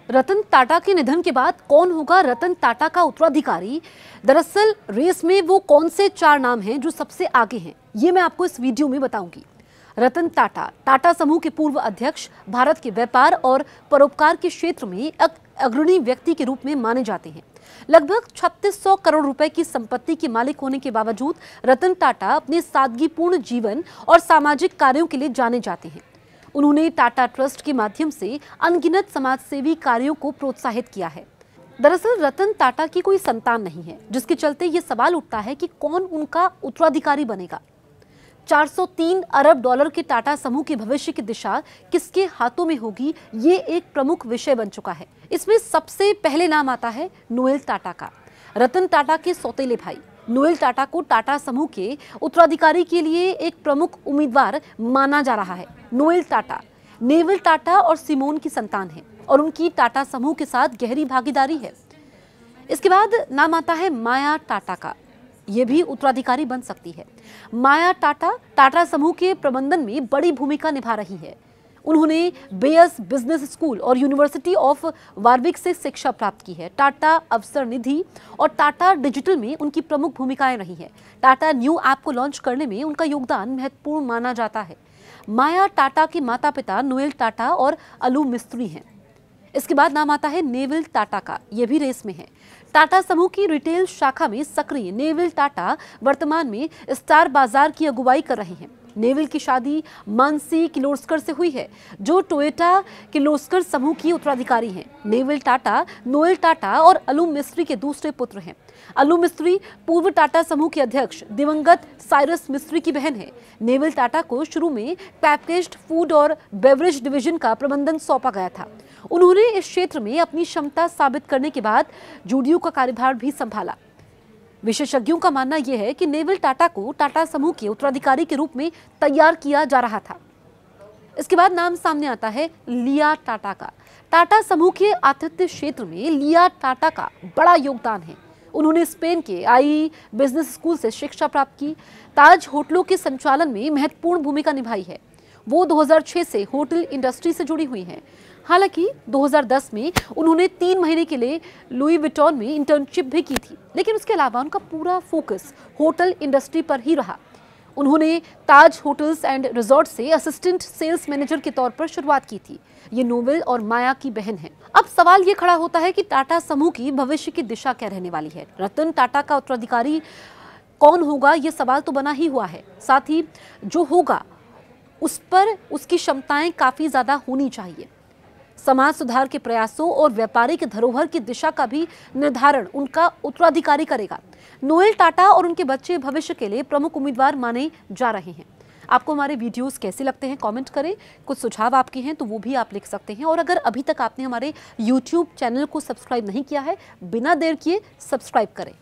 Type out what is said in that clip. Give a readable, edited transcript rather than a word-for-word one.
रतन टाटा के निधन के बाद कौन होगा रतन टाटा का उत्तराधिकारी? दरअसल रेस में वो कौन से 4 नाम हैं जो सबसे आगे हैं, ये मैं आपको इस वीडियो में बताऊंगी। रतन टाटा टाटा समूह के पूर्व अध्यक्ष, भारत के व्यापार और परोपकार के क्षेत्र में अग्रणी व्यक्ति के रूप में माने जाते हैं। लगभग 3600 करोड़ रुपए की संपत्ति के मालिक होने के बावजूद रतन टाटा अपने सादगीपूर्ण जीवन और सामाजिक कार्यों के लिए जाने जाते हैं। उन्होंने टाटा ट्रस्ट के माध्यम से अनगिनत समाजसेवी कार्यों को प्रोत्साहित किया है। दरअसल रतन टाटा की कोई संतान नहीं है, जिसके चलते ये सवाल उठता है कि कौन उनका उत्तराधिकारी बनेगा। 403 अरब डॉलर के टाटा समूह के भविष्य की दिशा किसके हाथों में होगी, ये एक प्रमुख विषय बन चुका है। इसमें सबसे पहले नाम आता है नोएल टाटा का। रतन टाटा के सौतेले भाई नोएल टाटा को टाटा समूह के उत्तराधिकारी के लिए एक प्रमुख उम्मीदवार माना जा रहा है। नोएल टाटा नेवल टाटा और सिमोन की संतान है और उनकी टाटा समूह के साथ गहरी भागीदारी है। इसके बाद नाम आता है माया टाटा का। ये भी उत्तराधिकारी बन सकती है। माया टाटा टाटा समूह के प्रबंधन में बड़ी भूमिका निभा रही है। उन्होंने बेयस बिजनेस स्कूल और यूनिवर्सिटी ऑफ वारविक से शिक्षा प्राप्त की है। टाटा अवसर निधि और टाटा डिजिटल में उनकी प्रमुख भूमिकाएं रही हैं। टाटा न्यू ऐप को लॉन्च करने में उनका योगदान महत्वपूर्ण माना जाता है। माया टाटा के माता पिता नोएल टाटा और अलू मिस्त्री हैं। इसके बाद नाम आता है नेवल टाटा का। यह भी रेस में है। टाटा समूह की रिटेल शाखा में सक्रिय नेवल टाटा वर्तमान में स्टार बाजार की अगुवाई कर रहे हैं। नेवल की शादी मानसी किर्लोस्कर से हुई है, जो टोयोटा किर्लोस्कर समूह की उत्तराधिकारी हैं। नेवल टाटा नोएल टाटा और अलू मिस्त्री के दूसरे पुत्र हैं। अलू मिस्त्री पूर्व टाटा समूह के अध्यक्ष दिवंगत साइरस मिस्त्री की बहन है। नेवल टाटा को शुरू में पैकेज्ड फूड और बेवरेज डिवीजन का प्रबंधन सौंपा गया था। उन्होंने इस क्षेत्र में अपनी क्षमता साबित करने के बाद जूडियो का कार्यभार भी संभाला। विशेषज्ञों का मानना यह है कि नेवल टाटा को टाटा समूह के उत्तराधिकारी के रूप में तैयार किया जा रहा था। इसके बाद नाम सामने आता है लिया टाटा का। टाटा समूह के आतिथ्य क्षेत्र में लिया टाटा का बड़ा योगदान है। उन्होंने स्पेन के आई बिजनेस स्कूल से शिक्षा प्राप्त की। ताज होटलों के संचालन में महत्वपूर्ण भूमिका निभाई है। वो 2006 से होटल इंडस्ट्री से जुड़ी हुई हैं। हालांकि 2010 में उन्होंने 3 महीने के लिए लुई विटॉन में इंटर्नशिप भी की थी, लेकिन उसके अलावा उनका पूरा फोकस होटल इंडस्ट्री पर ही रहा। उन्होंने ताज होटल्स एंड रिजॉर्ट से असिस्टेंट सेल्स मैनेजर के तौर पर शुरुआत की थी। ये नोवेल और माया की बहन है। अब सवाल ये खड़ा होता है कि टाटा समूह की भविष्य की दिशा क्या रहने वाली है। रतन टाटा का उत्तराधिकारी कौन होगा, ये सवाल तो बना ही हुआ है। साथ ही जो होगा उस पर उसकी क्षमताएं काफी ज्यादा होनी चाहिए। समाज सुधार के प्रयासों और व्यापारिक धरोहर की दिशा का भी निर्धारण उनका उत्तराधिकारी करेगा। नोएल टाटा और उनके बच्चे भविष्य के लिए प्रमुख उम्मीदवार माने जा रहे हैं। आपको हमारे वीडियोस कैसे लगते हैं कमेंट करें। कुछ सुझाव आपके हैं तो वो भी आप लिख सकते हैं। और अगर अभी तक आपने हमारे YouTube चैनल को सब्सक्राइब नहीं किया है, बिना देर किए सब्सक्राइब करें।